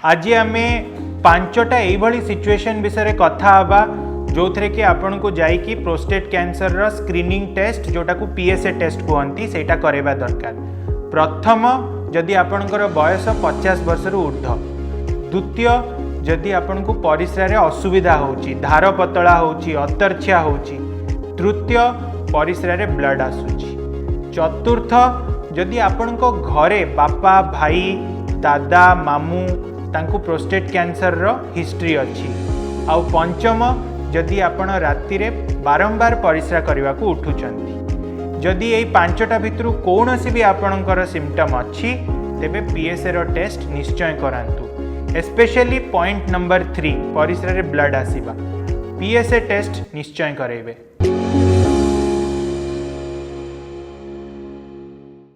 आज आम पांचटा यही सिचुएशन विषय कथा हवा जो थे कि आपन को जाइकी प्रोस्टेट कैंसर रो स्क्रीनिंग टेस्ट जोटा को पीएसए टेस्ट कहती सेटा करवा दरकार। प्रथम जदि आपणकर बयस 50 वर्ष ऊर्ध। द्वितीय जदि आपन को परिस्रा रे असुविधा होची, धार पतला होची, अतर्छिया होची। तृतीय परिस्रा रे ब्लड आसुची। चतुर्थ जदि आपन को घरे बापा भाई दादा मामू तांको प्रोस्टेट कैंसर रो हिस्ट्री अच्छी। आउ पंचम जदि आपण राति रे बारंबार परिस्रा करने को उठुचंती। जदि यही पांचटा भितरु कौनसी भी आपणकर सिम्पटम अच्छी तेबे पीएसए रो टेस्ट निश्चय करांतु। एस्पेशली पॉइंट नंबर 3 परिस्रा रे ब्लड आसीबा पीएसए टेस्ट निश्चय करेबे।